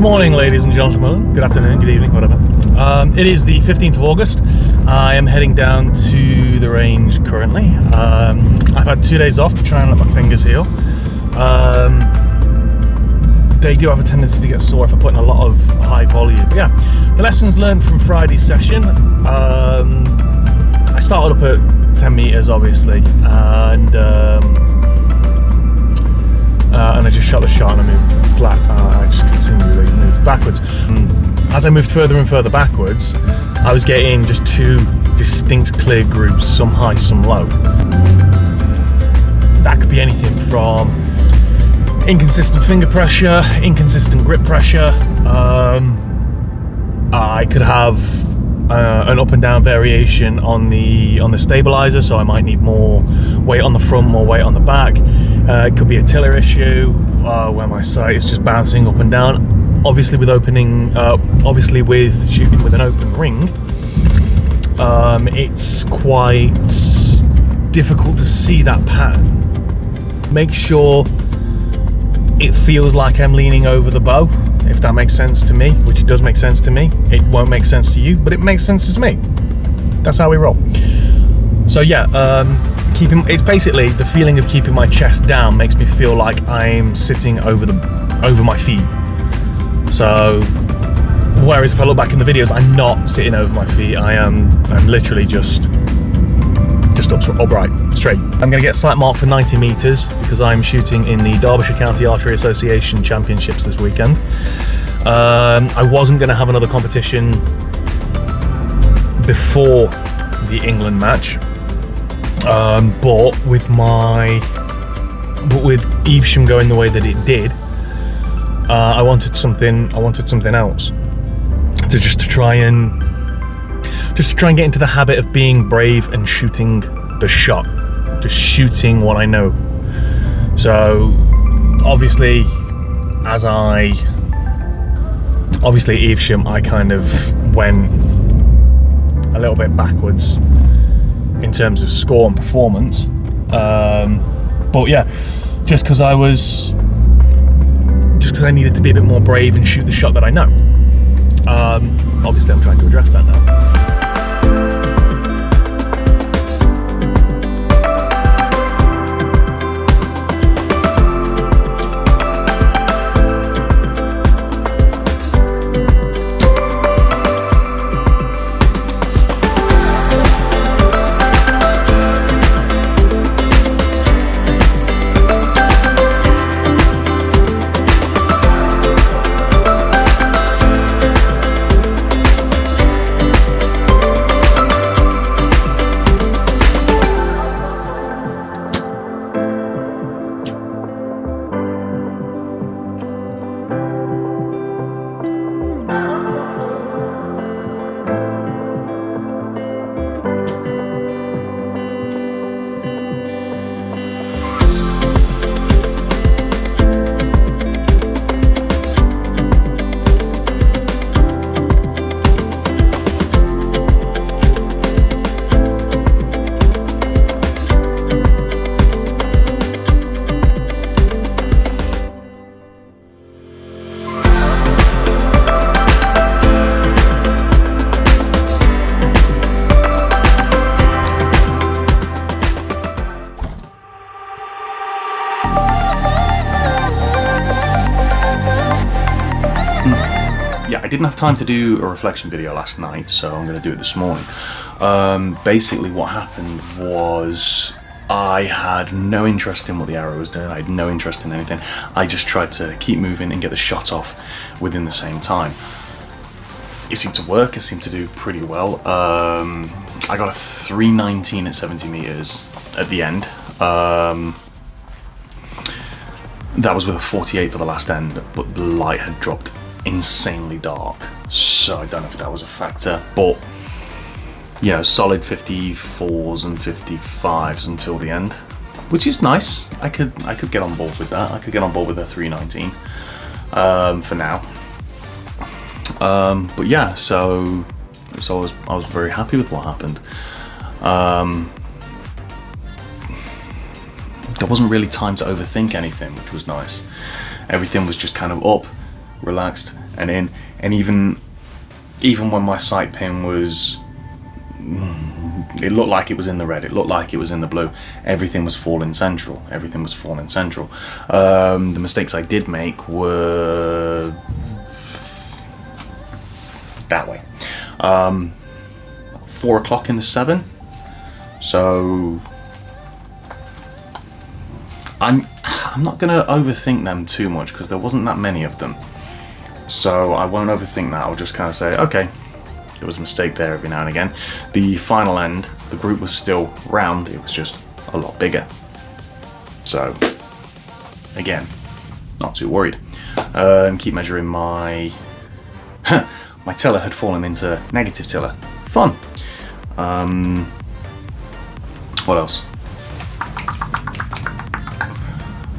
Good morning, ladies and gentlemen. Good afternoon, good evening, whatever. It is the 15th of August. I am heading down to the range currently. I've had 2 days off to try and let my fingers heal. They do have a tendency to get sore if I put in a lot of high volume. But yeah, the lessons learned from Friday's session. I started up at 10 meters, obviously, and I just shot the shot and I moved I just continually moved backwards. As I moved further and further backwards, I was getting just two distinct clear groups, some high, some low. That could be anything from inconsistent finger pressure, inconsistent grip pressure. I could have an up and down variation on the stabilizer, so I might need more weight on the front, more weight on the back. It could be a tiller issue where my sight is just bouncing up and down. Obviously with shooting with an open ring, it's quite difficult to see that pattern. Make sure it feels like I'm leaning over the bow, if that makes sense to me, which it does make sense to me. It won't make sense to you, but it makes sense to me. That's how we roll. So yeah, it's basically the feeling of keeping my chest down makes me feel like I'm sitting over my feet. So whereas if I look back in the videos, I'm not sitting over my feet. I'm literally just upright, straight. I'm going to get a sight mark for 90 meters because I'm shooting in the Derbyshire County Archery Association Championships this weekend. I wasn't going to have another competition before the England match, but with Evesham going the way that it did, I wanted something else to try and get into the habit of being brave and shooting the shot, just shooting what I know. So obviously Evesham, I kind of went a little bit backwards in terms of score and performance, but yeah, just because I needed to be a bit more brave and shoot the shot that I know. Obviously I'm trying to address that now. Yeah, I didn't have time to do a reflection video last night, so I'm going to do it this morning. Basically what happened was I had no interest in what the arrow was doing. I had no interest in anything. I just tried to keep moving and get the shot off within the same time. It seemed to work. It seemed to do pretty well. I got a 319 at 70 meters at the end. That was with a 48 for the last end, but the light had dropped insanely dark, so I don't know if that was a factor, but you know, solid 54s and 55s until the end, which is nice. I could get on board with that. I could get on board with a 319 for now. But yeah, so I was very happy with what happened. There wasn't really time to overthink anything, which was nice. Everything was just kind of up, relaxed and in. And even when my sight pin was, it looked like it was in the red, it looked like it was in the blue, everything was falling central. The mistakes I did make were that way. 4 o'clock in the 7, so I'm not gonna overthink them too much because there wasn't that many of them, so I won't overthink that. I'll just kind of say, okay, there was a mistake there every now and again. The final end, the group was still round, it was just a lot bigger, so again, not too worried. Keep measuring my my tiller had fallen into negative tiller. Fun. What else?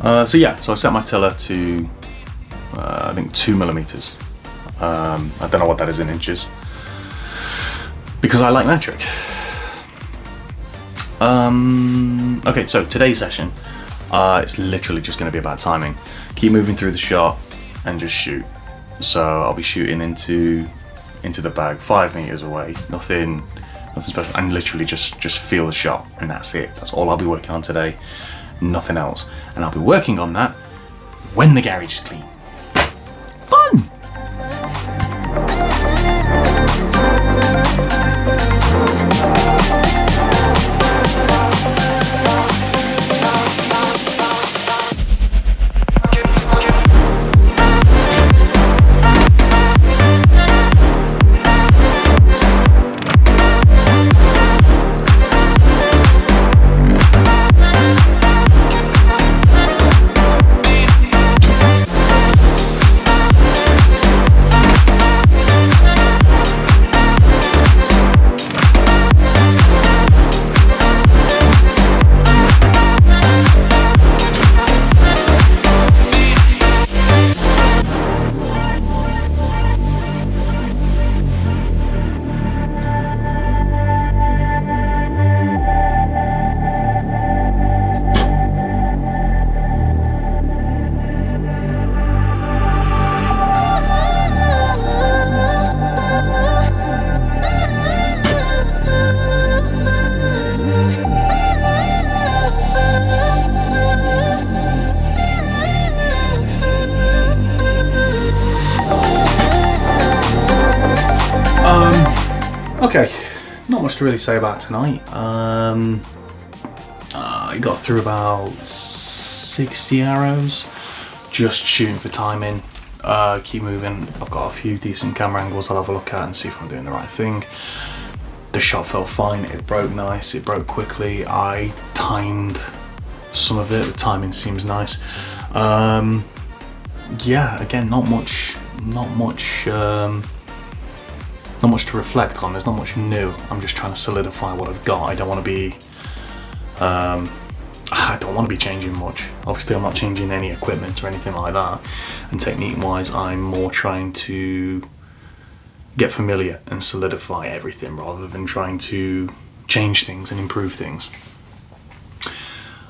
So I set my tiller to I think 2 millimeters. I don't know what that is in inches because I like metric. Okay, so today's session, it's literally just going to be about timing. Keep moving through the shot and just shoot. So I'll be shooting into the bag 5 meters away, nothing special, and literally just feel the shot, and that's it. That's all I'll be working on today, nothing else. And I'll be working on that when the garage is clean. Fun! Okay, not much to really say about tonight. I got through about 60 arrows, just shooting for timing. Keep moving. I've got a few decent camera angles I'll have a look at and see if I'm doing the right thing. The shot felt fine, it broke nice, it broke quickly. I timed some of it, the timing seems nice. Yeah, again, not much to reflect on. There's not much new. I'm just trying to solidify what I've got. I don't want to be changing much. Obviously I'm not changing any equipment or anything like that, and technique wise I'm more trying to get familiar and solidify everything rather than trying to change things and improve things.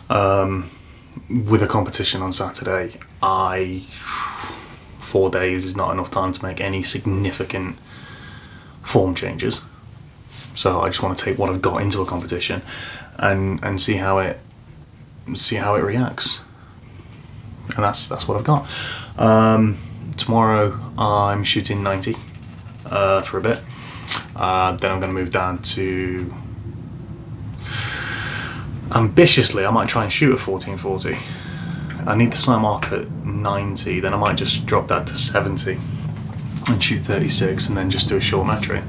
With a competition on Saturday, 4 days is not enough time to make any significant form changes, so I just want to take what I've got into a competition and see how it reacts, and that's what I've got. Tomorrow I'm shooting 90 for a bit, then I'm going to move down to, ambitiously I might try and shoot a 1440. I need the sight mark at 90, then I might just drop that to 70 and shoot 36 and then just do a short metric.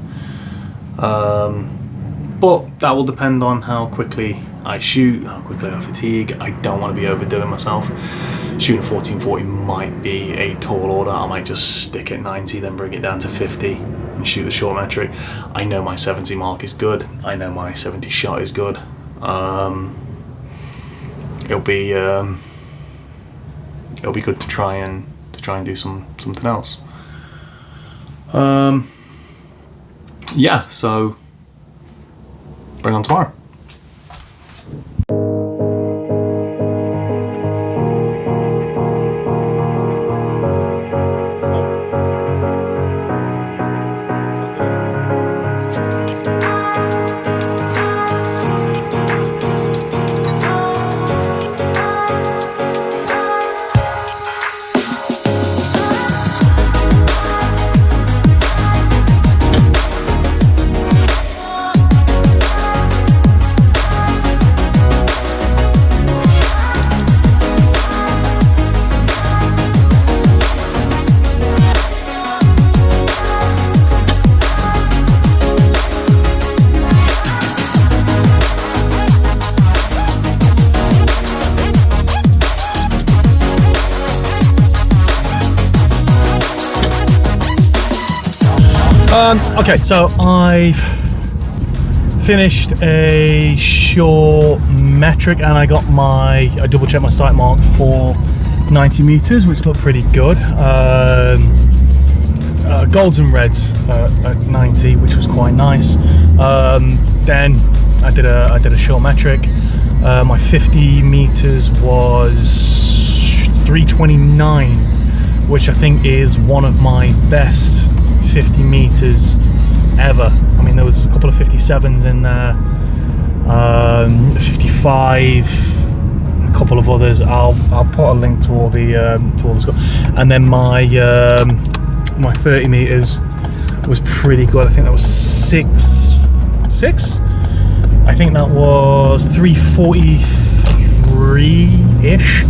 But that will depend on how quickly I shoot, how quickly I fatigue. I don't want to be overdoing myself. Shooting a 1440 might be a tall order. I might just stick at 90, then bring it down to 50 and shoot the short metric. I know my 70 mark is good. I know my 70 shot is good. It'll be good to try and do something else. Yeah, so bring on tomorrow. Okay, so I've finished a short metric and I double checked my sight mark for 90 meters, which looked pretty good. Golds and reds at 90, which was quite nice. Then I did a short metric. My 50 meters was 3:29, which I think is one of my best 50 meters ever. I mean, there was a couple of 57s in there, 55, a couple of others. I'll put a link to all the score. And then my 30 meters was pretty good. I think that was six. I think that was 3:43-ish.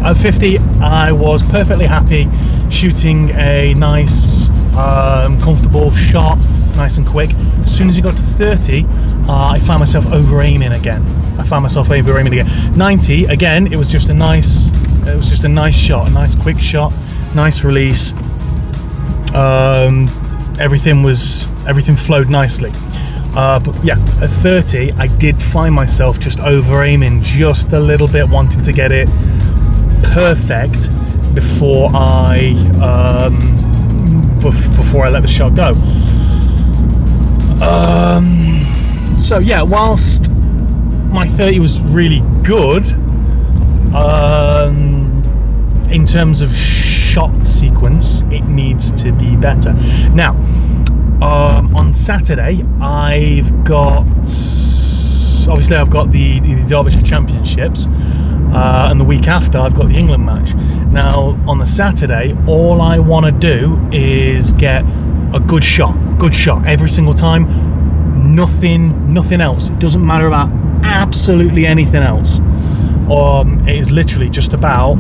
At 50, I was perfectly happy shooting a nice, comfortable shot, nice and quick. As soon as it got to 30, I found myself over-aiming again. 90, again, it was just a nice shot, a nice quick shot, nice release. Everything flowed nicely. But yeah, at 30, I did find myself just over-aiming just a little bit, wanting to get it perfect before I let the shot go. So yeah, whilst my 30 was really good, in terms of shot sequence, it needs to be better. Now, on Saturday, I've got the Derbyshire Championships, and the week after I've got the England match. Now on the Saturday, all I want to do is get a good shot every single time. Nothing else. It doesn't matter about absolutely anything else. It is literally just about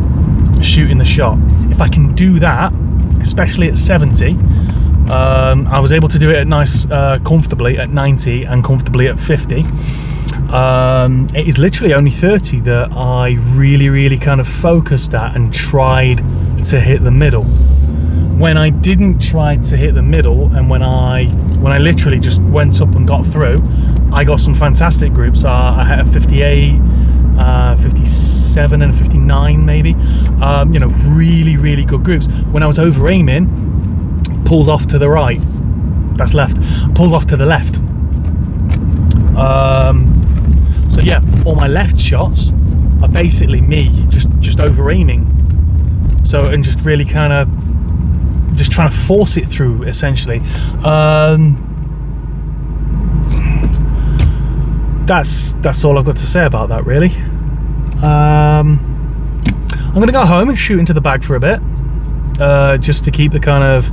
shooting the shot. If I can do that, especially at 70, I was able to do it at comfortably at 90 and comfortably at 50. It is literally only 30 that I really kind of focused at and tried to hit the middle. When I didn't try to hit the middle, and when I literally just went up and got through, I got some fantastic groups. I had a 58, 57 and 59 maybe. Really good groups. When I was over aiming, pulled off to the right. That's left. Pulled off to the left. So yeah, all my left shots are basically me just over aiming. So, and just really kind of just trying to force it through, essentially. That's all I've got to say about that, really. I'm gonna go home and shoot into the bag for a bit, just to keep the kind of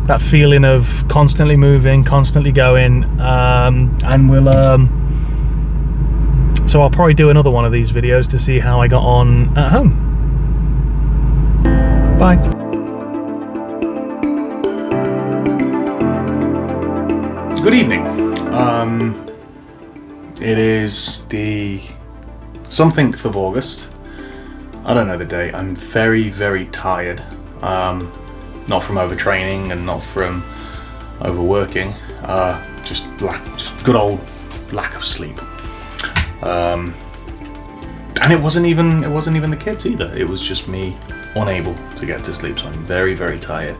that feeling of constantly moving, constantly going, and we'll so I'll probably do another one of these videos to see how I got on at home. Bye. Good evening. It is the something of August. I don't know the date. I'm very tired. Not from overtraining and not from overworking. Just good old lack of sleep. And it wasn't even the kids either. It was just me unable to get to sleep. So I'm very tired.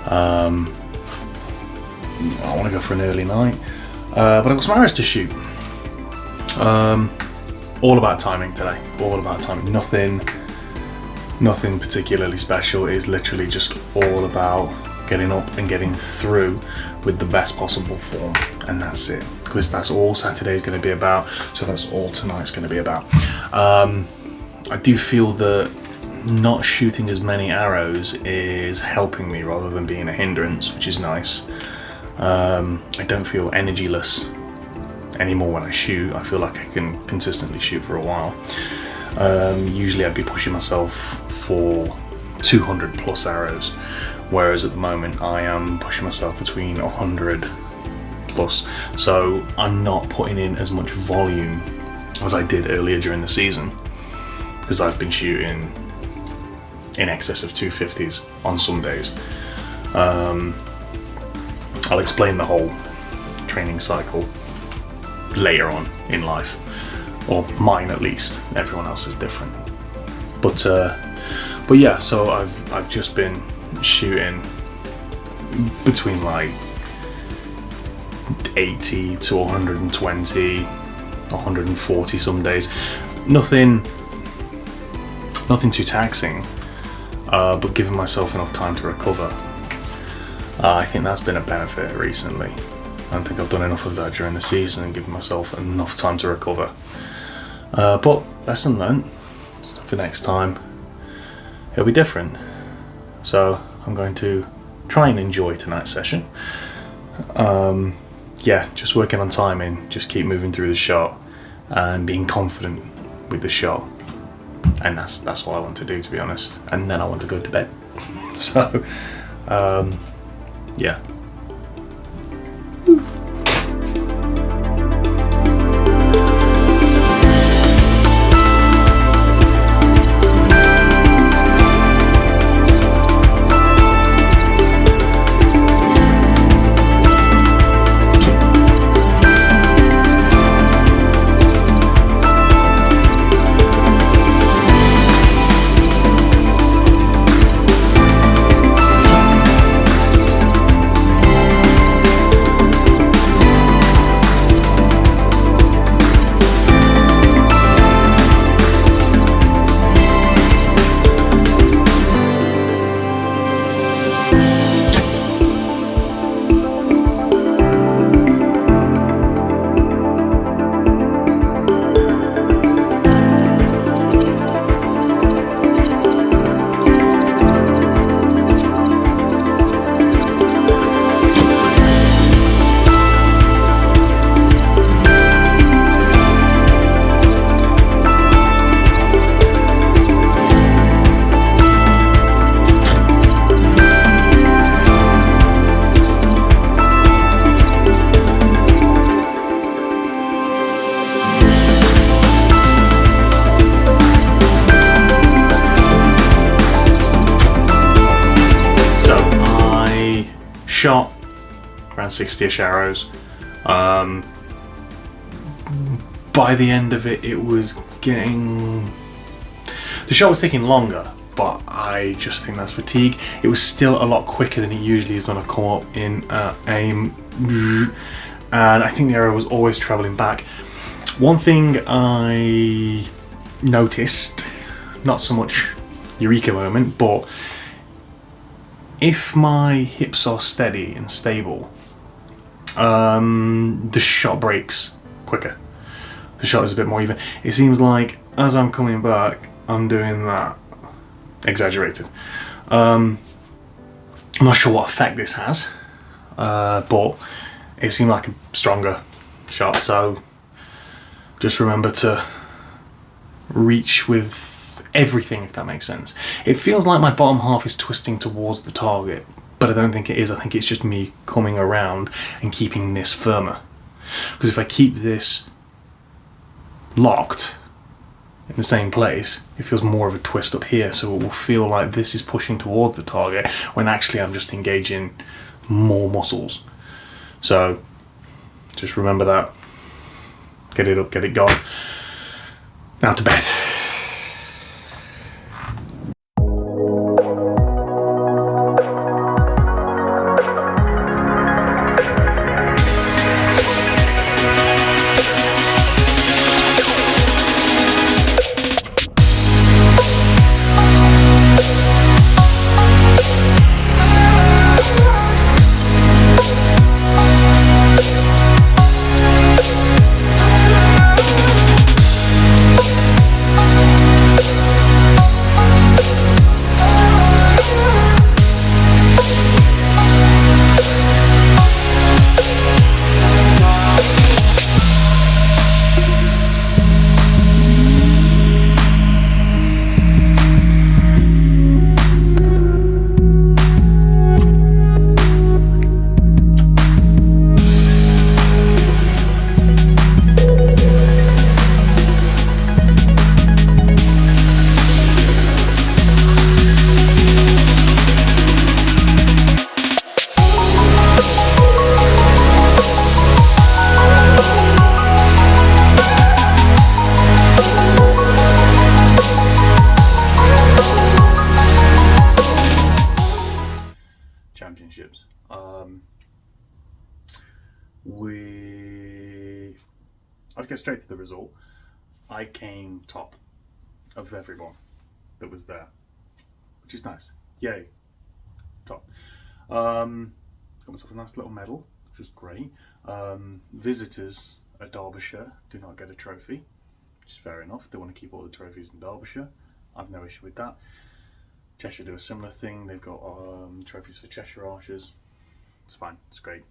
I want to go for an early night, but I've got some arrows to shoot. All about timing today. All about timing. Nothing particularly special. It is literally just all about getting up and getting through with the best possible form, and that's it. Because that's all Saturday is going to be about. So that's all tonight's going to be about. I do feel that not shooting as many arrows is helping me rather than being a hindrance, which is nice. I don't feel energyless anymore when I shoot. I feel like I can consistently shoot for a while. Usually I'd be pushing myself for 200 plus arrows, whereas at the moment I am pushing myself between 100 plus. So I'm not putting in as much volume as I did earlier during the season, because I've been shooting in excess of 250s on some days. I'll explain the whole training cycle later on in life, or mine at least. Everyone else is different. But yeah, so I've just been shooting between like 80 to 120, 140 some days. Nothing too taxing, but giving myself enough time to recover. I think that's been a benefit recently. I don't think I've done enough of that during the season and given myself enough time to recover. But lesson learned. For next time, it'll be different. So I'm going to try and enjoy tonight's session. Yeah, just working on timing, just keep moving through the shot and being confident with the shot. And that's what I want to do, to be honest. And then I want to go to bed. So, yeah. Shot around 60ish arrows. By the end of it, it was getting... The shot was taking longer, but I just think that's fatigue. It was still a lot quicker than it usually is when I come up in aim, and I think the arrow was always travelling back. One thing I noticed, not so much eureka moment, but if my hips are steady and stable, the shot breaks quicker. The shot is a bit more even. It seems like as I'm coming back, I'm doing that. Exaggerated. I'm not sure what effect this has, but it seemed like a stronger shot, so just remember to reach with everything, if that makes sense. It feels like my bottom half is twisting towards the target, but I don't think it is. I think it's just me coming around and keeping this firmer. Because if I keep this locked in the same place, it feels more of a twist up here, so it will feel like this is pushing towards the target when actually I'm just engaging more muscles. So just remember that. Get it up, get it gone. Now to bed. championships. I'll get straight to the result. I came top of everyone that was there, which is nice. Yay, top. Got myself a nice little medal, which was great. Visitors at Derbyshire do not get a trophy, which is fair enough. They want to keep all the trophies in Derbyshire. I've no issue with that. Cheshire do a similar thing. They've got trophies for Cheshire archers. It's fine, it's great.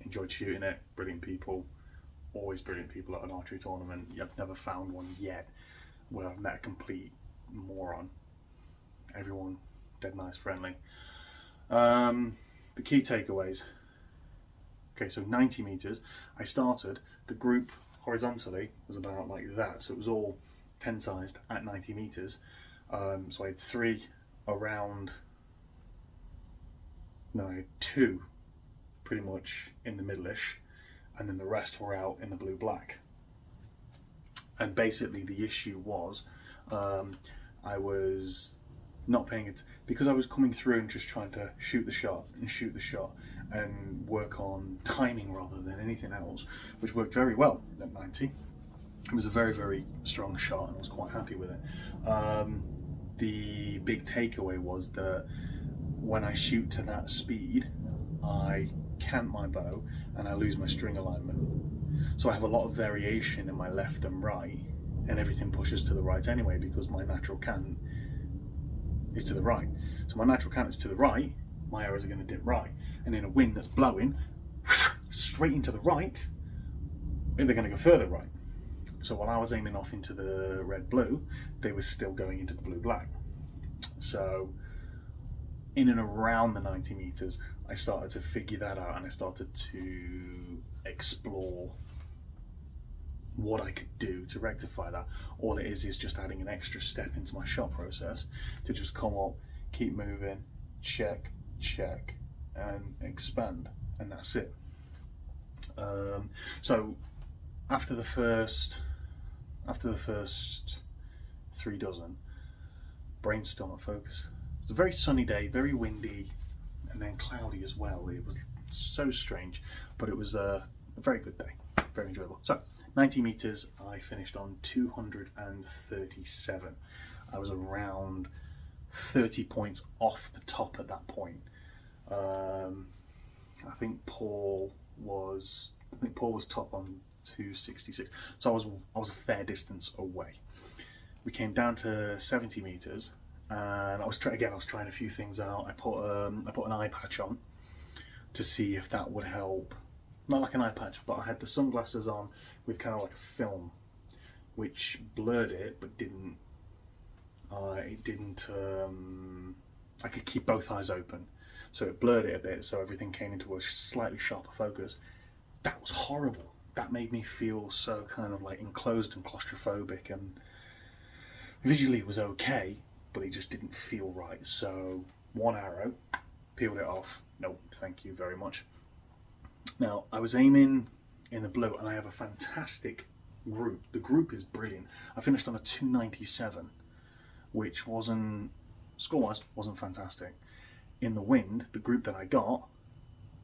Enjoyed shooting it, brilliant people. Always brilliant people at an archery tournament. I've never found one yet where I've met a complete moron. Everyone dead nice, friendly. The key takeaways. Okay, so 90 meters. I started, the group horizontally was about like that, so it was all tensized at 90 meters. So I had I had two pretty much in the middle-ish, and then the rest were out in the blue-black. And basically the issue was I was not paying it, because I was coming through and just trying to shoot the shot and work on timing rather than anything else, which worked very well at 90. It was a very, very strong shot and I was quite happy with it. The big takeaway was that when I shoot to that speed, I cant my bow and I lose my string alignment. So I have a lot of variation in my left and right, and everything pushes to the right anyway because my natural cant is to the right. So my natural cant is to the right, my arrows are going to dip right. And in a wind that's blowing straight into the right, they're going to go further right. So while I was aiming off into the red-blue, they were still going into the blue-black. So in and around the 90 meters, I started to figure that out and I started to explore what I could do to rectify that. All it is just adding an extra step into my shot process to just come up, keep moving, check, check, and expand, and that's it. So after the first 3 dozen, brain still not focus. It was a very sunny day, very windy, and then cloudy as well. It was so strange, but it was a very good day, very enjoyable. So 90 meters, I finished on 237. I was around 30 points off the top at that point. I think Paul was top on 266. So I was a fair distance away. We came down to 70 meters, and I was trying a few things out. I put an eye patch on to see if that would help. Not like an eye patch, but I had the sunglasses on with kind of like a film, which blurred it, but didn't. I could keep both eyes open, so it blurred it a bit, so everything came into a slightly sharper focus. That was horrible. That made me feel so kind of like enclosed and claustrophobic, and visually it was okay, but it just didn't feel right. So one arrow, peeled it off. No, thank you very much. Now I was aiming in the blue, and I have a fantastic group. The group is brilliant. I finished on a 297, which wasn't, score-wise, wasn't fantastic. In the wind, the group that I got,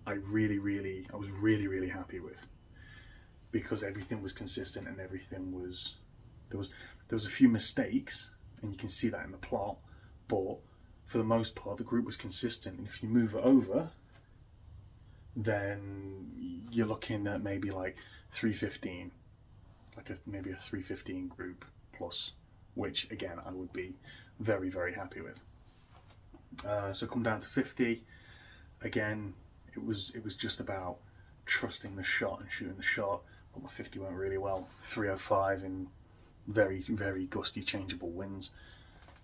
I was really, really happy with, because everything was consistent and everything was, there was a few mistakes, and you can see that in the plot, but for the most part the group was consistent. And if you move it over, then you're looking at maybe like 315, like maybe a 315 group plus, which again I would be very, very happy with. So come down to 50, again it was just about trusting the shot and shooting the shot, but my 50 went really well. 305 in very, very gusty changeable winds.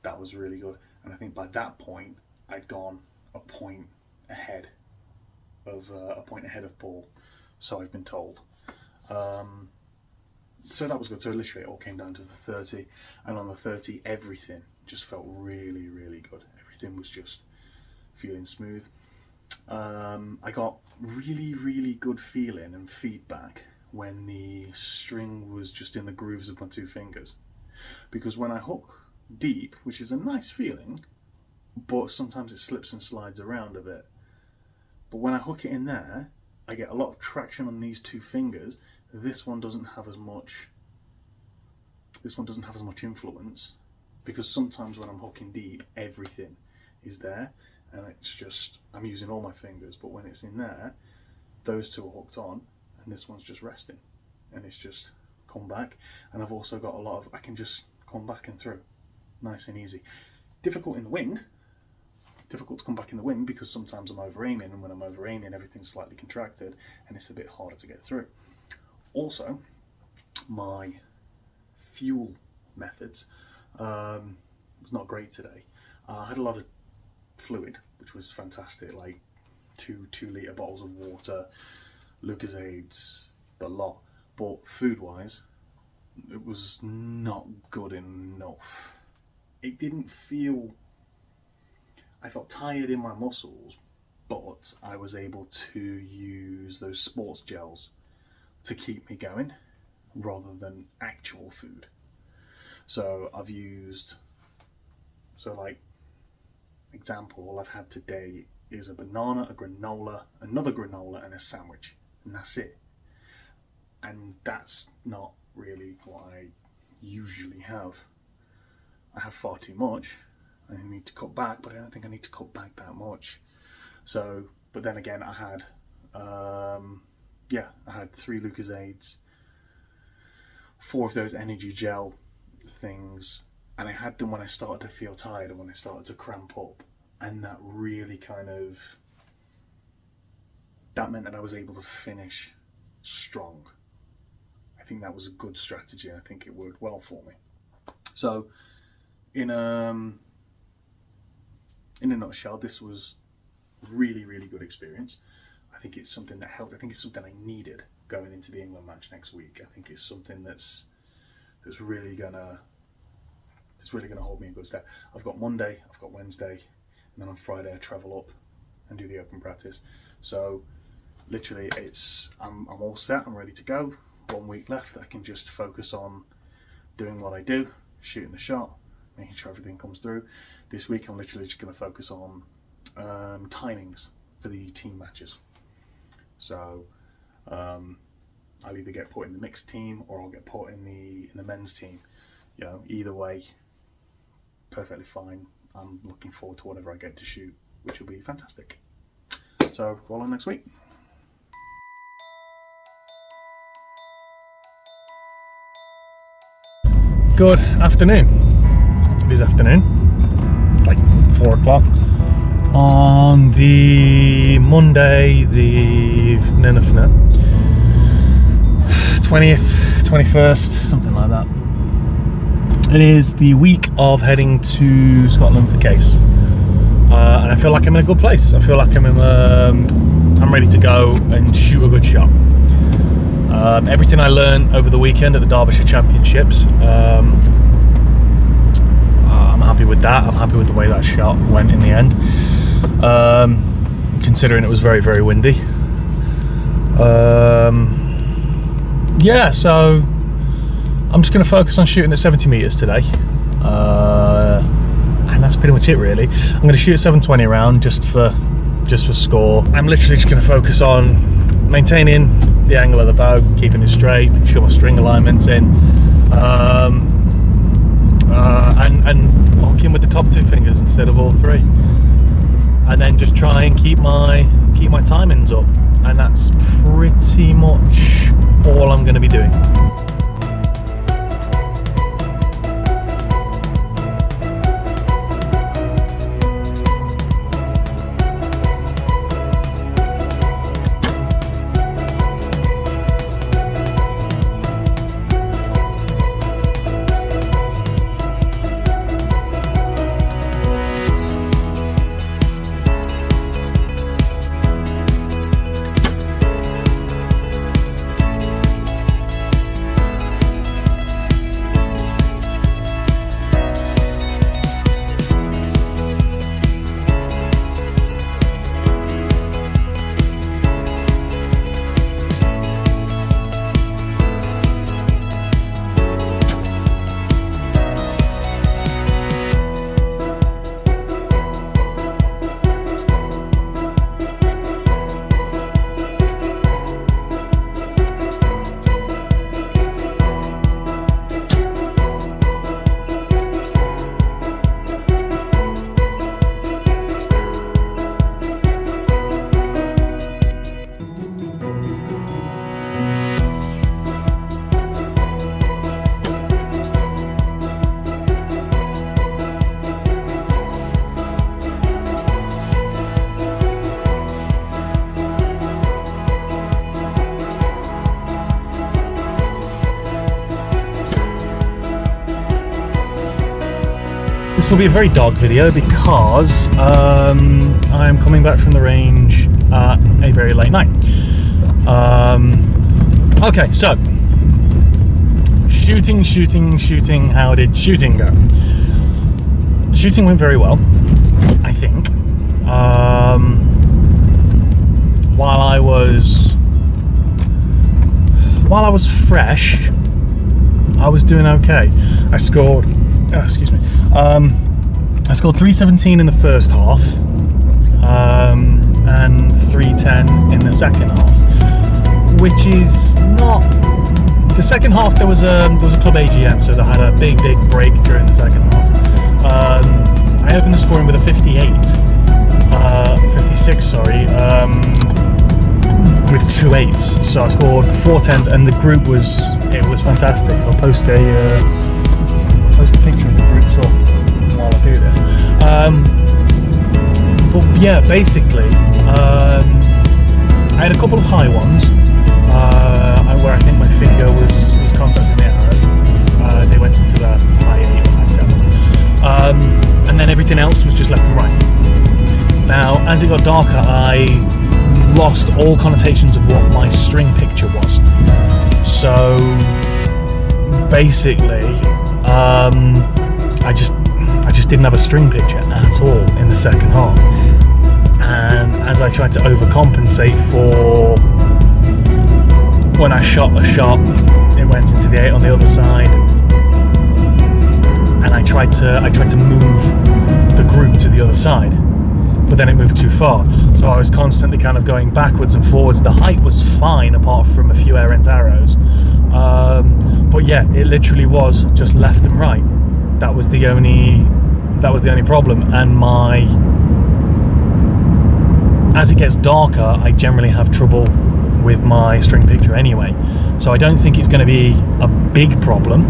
That was really good, and I think by that point I'd gone a point ahead of Paul, so I've been told. So that was good. So literally it all came down to the 30, and on the 30 everything just felt really, really good. Everything was just feeling smooth. I got really, really good feeling and feedback when the string was just in the grooves of my 2 fingers, because when I hook deep, which is a nice feeling, but sometimes it slips and slides around a bit, But when I hook it in there, I get a lot of traction on these two fingers. This one doesn't have as much influence, because sometimes when I'm hooking deep, everything is there and it's just, I'm using all my fingers. But when it's in there, those two are hooked on and this one's just resting and it's just come back. And I've also got a lot of, I can just come back and through nice and easy. Difficult in the wind, difficult to come back in the wind, because sometimes I'm over aiming, and when I'm over aiming everything's slightly contracted and it's a bit harder to get through. Also, my fuel methods was not great today. I had a lot of fluid, which was fantastic, like 2 litre bottles of water, Lucozades, the lot. But food wise, it was not good enough. It didn't feel, I felt tired in my muscles, but I was able to use those sports gels to keep me going rather than actual food. So I've used, so like example, all I've had today is a banana, a granola, another granola and a sandwich, and that's it. And that's not really what I usually have. I have far too much. I need to cut back, but I don't think I need to cut back that much. So, but then again, I had, I had 3 Lucozades, 4 of those energy gel things, and I had them when I started to feel tired and when I started to cramp up, and that really kind of, that meant that I was able to finish strong. I think that was a good strategy. I think it worked well for me. So, in a nutshell, this was really, really good experience. I think it's something that helped. I think it's something I needed going into the England match next week. I think it's something that's really gonna hold me in good stead. I've got Monday, I've got Wednesday, and then on Friday I travel up and do the open practice. So literally, I'm all set. I'm ready to go. 1 week left. I can just focus on doing what I do, shooting the shot, making sure everything comes through. This week I'm literally just going to focus on timings for the team matches. So I'll either get put in the mixed team or I'll get put in the men's team. You know, either way, perfectly fine. I'm looking forward to whatever I get to shoot, which will be fantastic. So roll on next week. Good afternoon. It is afternoon. It's like 4 o'clock on the Monday, the 20th, 21st, something like that. It is the week of heading to Scotland for Case, and I feel like I'm in a good place. I feel like I'm ready to go and shoot a good shot. Everything I learned over the weekend at the Derbyshire Championships, I'm happy with that. I'm happy with the way that shot went in the end, considering it was very, very windy. So I'm just going to focus on shooting at 70 metres today, and that's pretty much it really. I'm going to shoot at 720 around just for score. I'm literally just going to focus on maintaining the angle of the bow, keeping it straight, making sure my string alignment's in, and hooking with the top 2 fingers instead of all 3, and then just try and keep my timings up, and that's pretty much all I'm going to be doing. this will be a very dog video because I'm coming back from the range at a very late night. Okay, so shooting. How did shooting go? Shooting went very well, I think. While I was fresh, I was doing okay. I scored, excuse me, I scored 317 in the first half, and 310 in the second half, which is not. The second half there was a club AGM, so they had a big break during the second half. I opened the scoring with a 56, sorry. With 2 8s, so I scored 4 10s, and the group was fantastic. I'll post a picture of the group so while I do this. But yeah, basically, I had a couple of high ones where I think my finger was contacting the arrow. They went into the high 8 or high 7, and then everything else was just left and right. Now, as it got darker, I lost all connotations of what my string picture was. So basically, I just didn't have a string picture at all in the second half. And as I tried to overcompensate for when I shot a shot, it went into the 8 on the other side, and I tried to move the group to the other side. But then it moved too far, so I was constantly kind of going backwards and forwards. The height was fine apart from a few errant arrows, but yeah, it literally was just left and right. That was the only problem. And as it gets darker, I generally have trouble with my string picture anyway, so I don't think it's going to be a big problem.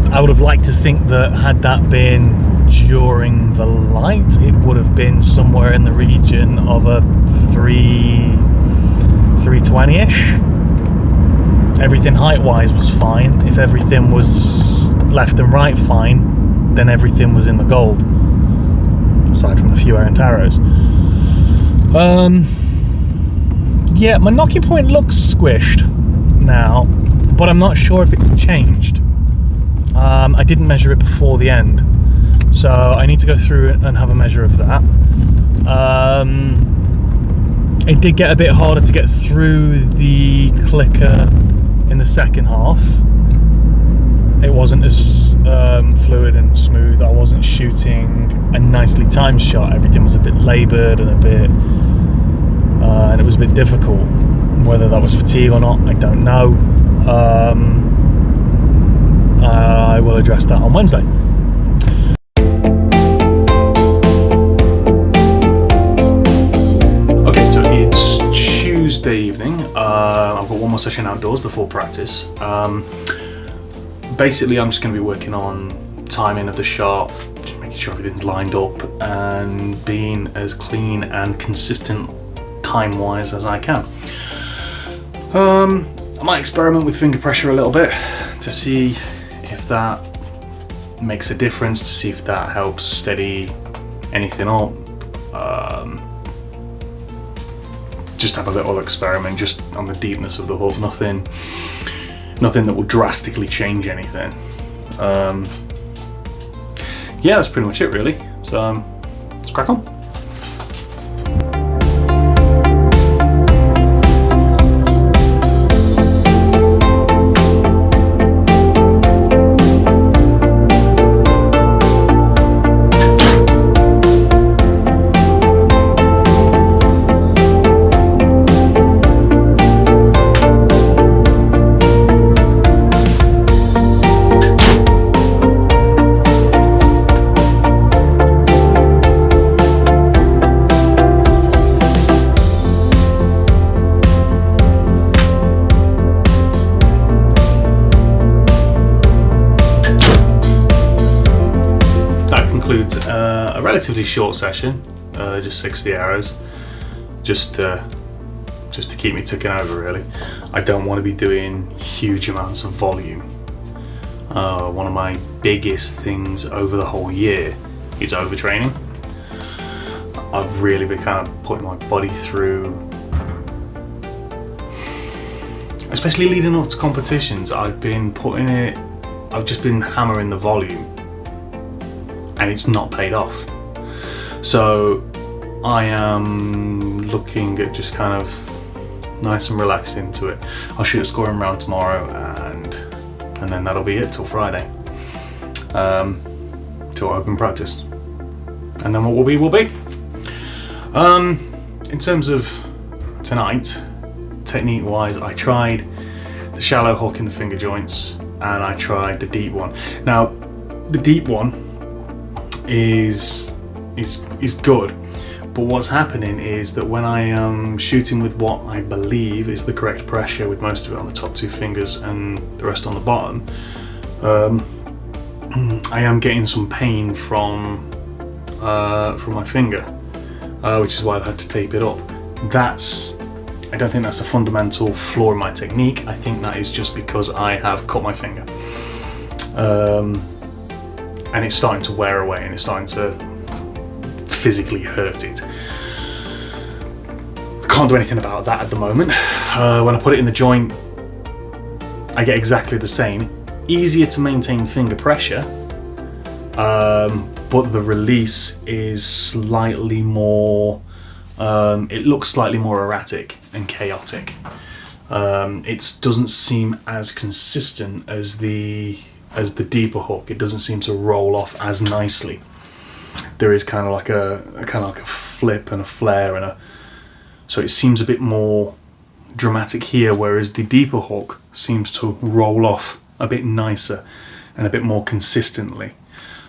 I would have liked to think that had that been during the light, it would have been somewhere in the region of a 320-ish. Everything height-wise was fine. If everything was left and right fine, then everything was in the gold, aside from the few errant arrows. Yeah, my knocking point looks squished now, but I'm not sure if it's changed. I didn't measure it before the end, so I need to go through it and have a measure of that. It did get a bit harder to get through the clicker in the second half. It wasn't as fluid and smooth. I wasn't shooting a nicely timed shot. Everything was a bit laboured and and it was a bit difficult. Whether that was fatigue or not, I don't know. I will address that on Wednesday. Okay, so it's Tuesday evening. I've got one more session outdoors before practice. Basically, I'm just going to be working on timing of the shot, just making sure everything's lined up and being as clean and consistent time-wise as I can. I might experiment with finger pressure a little bit to see if that makes a difference, to see if that helps steady anything up. Just have a little experiment just on the deepness of the hook, nothing that will drastically change anything. Yeah, that's pretty much it really, so let's crack on. Concludes a relatively short session, just 60 arrows, just to keep me ticking over really. I don't want to be doing huge amounts of volume. one of my biggest things over the whole year is overtraining. I've really been kind of putting my body through, especially leading up to competitions. I've just been hammering the volume, and it's not paid off. So I am looking at just kind of nice and relaxed into it. I'll shoot a scoring round tomorrow, and then that'll be it till Friday, till open practice, and then what will be will be. In terms of tonight, technique wise, I tried the shallow hook in the finger joints, and I tried the deep one. Now the deep one is good, but what's happening is that when I am shooting with what I believe is the correct pressure, with most of it on the top two fingers and the rest on the bottom, I am getting some pain from my finger, which is why I've had to tape it up. I don't think that's a fundamental flaw in my technique. I think that is just because I have cut my finger, and it's starting to wear away, and it's starting to physically hurt it. I can't do anything about that at the moment. When I put it in the joint, I get exactly the same. Easier to maintain finger pressure, but the release is slightly more, it looks slightly more erratic and chaotic. It doesn't seem as consistent as the deeper hook. It doesn't seem to roll off as nicely. There is kind of like a flip and a flare, so it seems a bit more dramatic here, whereas the deeper hook seems to roll off a bit nicer and a bit more consistently.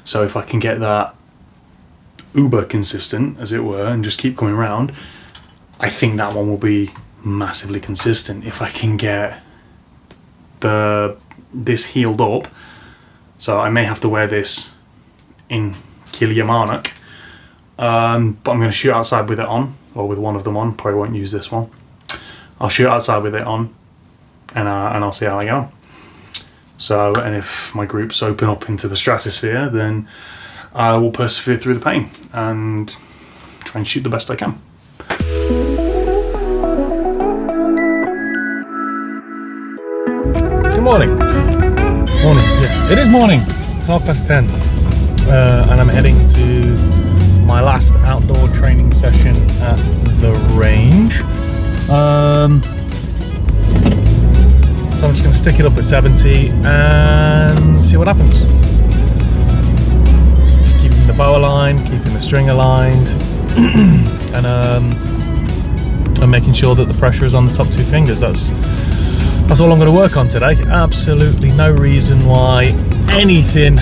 So if I can get that uber consistent, as it were, and just keep coming around, I think that one will be massively consistent. If I can get this healed up, so I may have to wear this in Kilyamarnock, but I'm going to shoot outside with it on, or with one of them on. Probably won't use this one. I'll shoot outside with it on, and I'll see how I go. So, and if my groups open up into the stratosphere, then I will persevere through the pain and try and shoot the best I can. Good morning. Morning, yes. It is morning. It's 10:30. And I'm heading to my last outdoor training session at the range. So I'm just going to stick it up at 70 and see what happens. Just keeping the bow aligned, keeping the string aligned, and making sure that the pressure is on the top two fingers. That's all I'm going to work on today. Absolutely no reason why anything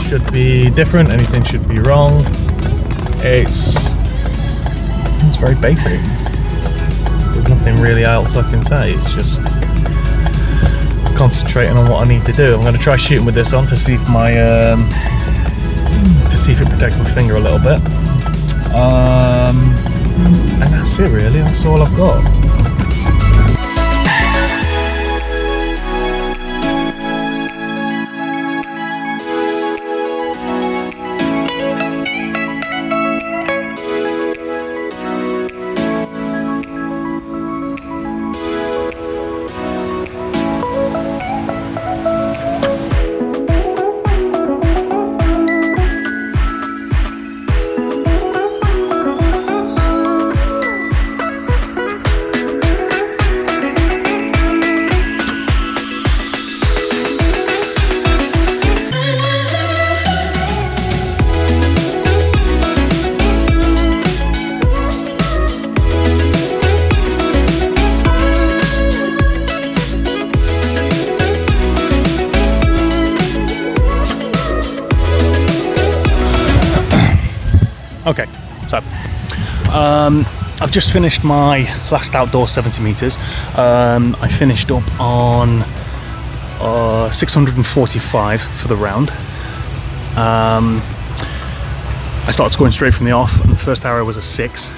should be different, anything should be wrong. It's very basic. There's nothing really else I can say. It's just concentrating on what I need to do. I'm going to try shooting with this on to see if it protects my finger a little bit. And that's it really. That's all I've got. Okay, so I've just finished my last outdoor 70 meters. I finished up on 645 for the round. I started scoring straight from the off, and the first arrow was a 6.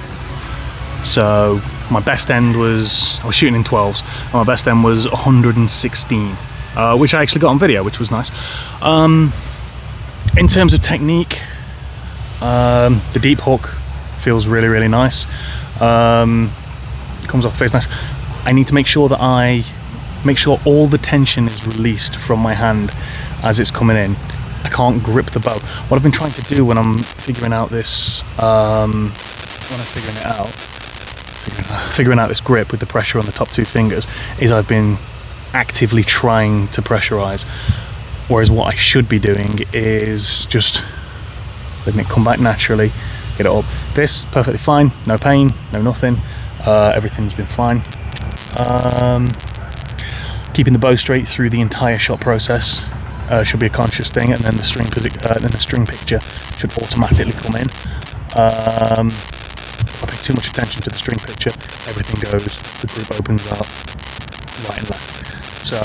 So my best end was, I was shooting in 12s, and my best end was 116. which I actually got on video, which was nice. In terms of technique, the deep hook feels really, really nice. Comes off the face nice. I need to make sure that all the tension is released from my hand as it's coming in. I can't grip the bow. What I've been trying to do when I'm figuring out this, figuring out this grip with the pressure on the top two fingers, is I've been actively trying to pressurize. Whereas what I should be doing is just letting it come back naturally, get it up. This, perfectly fine, no pain, no nothing. Everything's been fine. Keeping the bow straight through the entire shot process should be a conscious thing, and then the string picture should automatically come in. If I pay too much attention to the string picture, everything goes, the group opens up right and left. So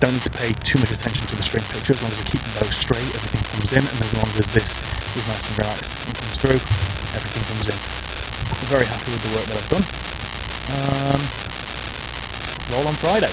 don't need to pay too much attention to the string picture. As long as I keep the bow straight, everything comes in, and as long as this is nice and relaxed and comes through, everything comes in. I'm very happy with the work that I've done. Roll on Friday.